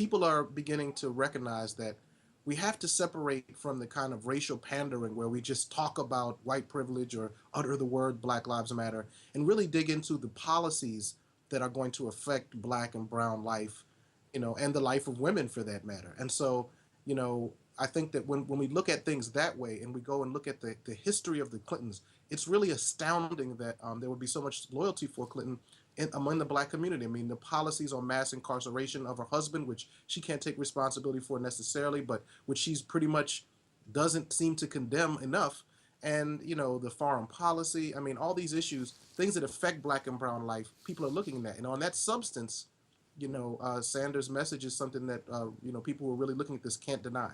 people are beginning to recognize that we have to separate from the kind of racial pandering where we just talk about white privilege or utter the word Black Lives Matter and really dig into the policies that are going to affect Black and brown life, and the life of women for that matter. And so, I think that when we look at things that way and we go and look at the history of the Clintons, it's really astounding that there would be so much loyalty for Clinton among the Black community. I mean, the policies on mass incarceration of her husband, which she can't take responsibility for necessarily, but which she's pretty much doesn't seem to condemn enough. And, the foreign policy, I mean, all these issues, things that affect Black and brown life, people are looking at. And on that substance, Sanders' message is something that, people who are really looking at this can't deny.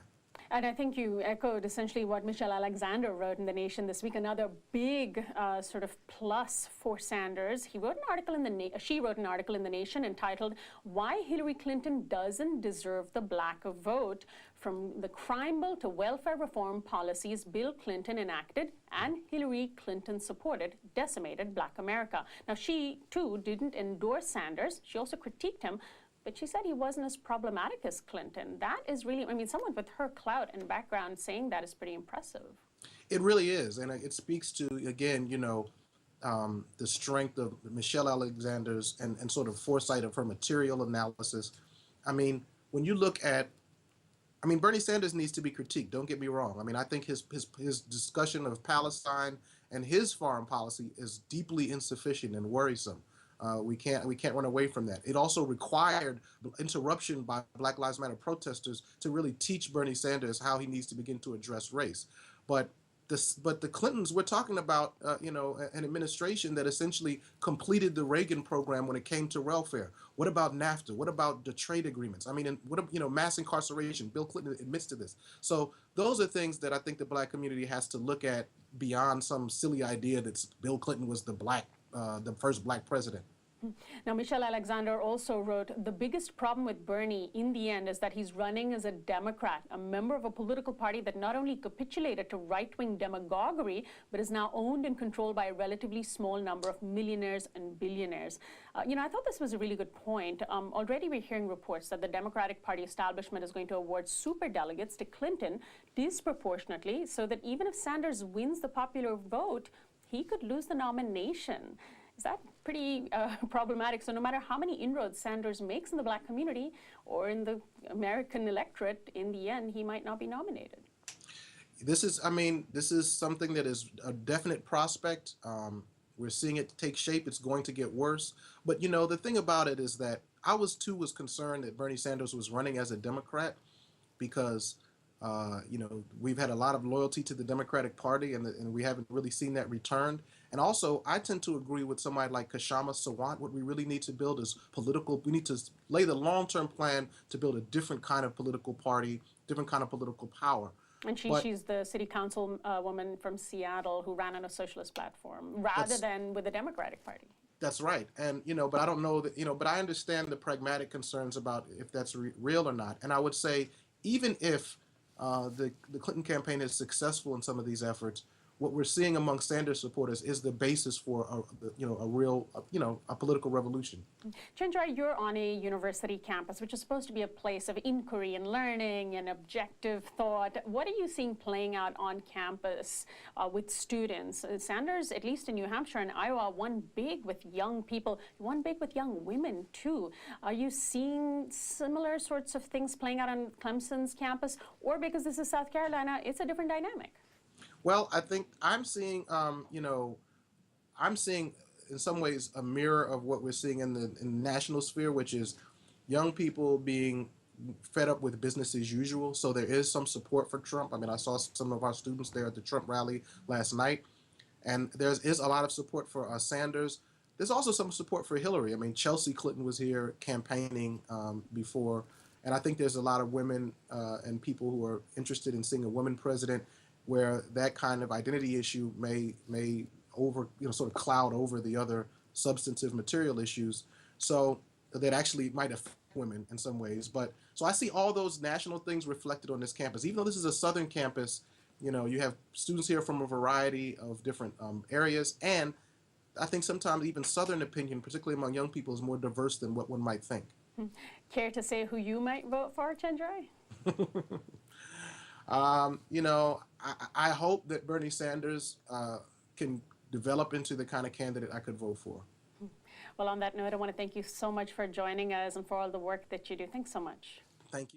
And I think you echoed essentially what Michelle Alexander wrote in The Nation this week, another big sort of plus for Sanders. She wrote an article in The Nation entitled, "Why Hillary Clinton Doesn't Deserve the Black Vote, from the crime bill to welfare reform policies Bill Clinton enacted and Hillary Clinton supported decimated Black America." Now, she, too, didn't endorse Sanders. She also critiqued him, but she said he wasn't as problematic as Clinton. That is really, I mean, someone with her clout and background saying that is pretty impressive. It really is. And it speaks to, again, the strength of Michelle Alexander's and sort of foresight of her material analysis. I mean, when you look at, Bernie Sanders needs to be critiqued. Don't get me wrong. I mean, I think his discussion of Palestine and his foreign policy is deeply insufficient and worrisome. We can't run away from that. It also required interruption by Black Lives Matter protesters to really teach Bernie Sanders how he needs to begin to address race. But the Clintons, we're talking about an administration that essentially completed the Reagan program when it came to welfare. What about NAFTA? What about the trade agreements? I mean, mass incarceration? Bill Clinton admits to this. So those are things that I think the Black community has to look at beyond some silly idea that Bill Clinton was the first Black president. Now, Michelle Alexander also wrote, "The biggest problem with Bernie in the end is that he's running as a Democrat, a member of a political party that not only capitulated to right-wing demagoguery, but is now owned and controlled by a relatively small number of millionaires and billionaires." I thought this was a really good point. Already we're hearing reports that the Democratic Party establishment is going to award superdelegates to Clinton disproportionately, so that even if Sanders wins the popular vote, he could lose the nomination. Is that pretty problematic? So no matter how many inroads Sanders makes in the Black community or in the American electorate, in the end, he might not be nominated. This is something that is a definite prospect. We're seeing it take shape. It's going to get worse. But, the thing about it is that I was concerned that Bernie Sanders was running as a Democrat because, we've had a lot of loyalty to the Democratic Party and we haven't really seen that returned. And also, I tend to agree with somebody like Kashama Sawant. What we really need to build is we need to lay the long-term plan to build a different kind of political party, different kind of political power. And she's the city council woman from Seattle who ran on a socialist platform rather than with the Democratic Party. That's right. And, but I don't know that, but I understand the pragmatic concerns about if that's real or not. And I would say, even if the Clinton campaign is successful in some of these efforts, what we're seeing among Sanders supporters is the basis for a real political revolution. Chenjerai, you're on a university campus, which is supposed to be a place of inquiry and learning and objective thought. What are you seeing playing out on campus with students? Sanders, at least in New Hampshire and Iowa, won big with young people, won big with young women too. Are you seeing similar sorts of things playing out on Clemson's campus, or because this is South Carolina, it's a different dynamic? Well, I think I'm seeing, in some ways a mirror of what we're seeing in the national sphere, which is young people being fed up with business as usual. So there is some support for Trump. I mean, I saw some of our students there at the Trump rally last night, and there is a lot of support for Sanders. There's also some support for Hillary. I mean, Chelsea Clinton was here campaigning before, and I think there's a lot of women and people who are interested in seeing a woman president, where that kind of identity issue may sort of cloud over the other substantive material issues. So that actually might affect women in some ways. But so I see all those national things reflected on this campus. Even though this is a Southern campus, you have students here from a variety of different areas. And I think sometimes even Southern opinion, particularly among young people, is more diverse than what one might think. Care to say who you might vote for, Chenjerai? You know, I hope that Bernie Sanders can develop into the kind of candidate I could vote for. Well, on that note, I want to thank you so much for joining us and for all the work that you do. Thanks so much. Thank you.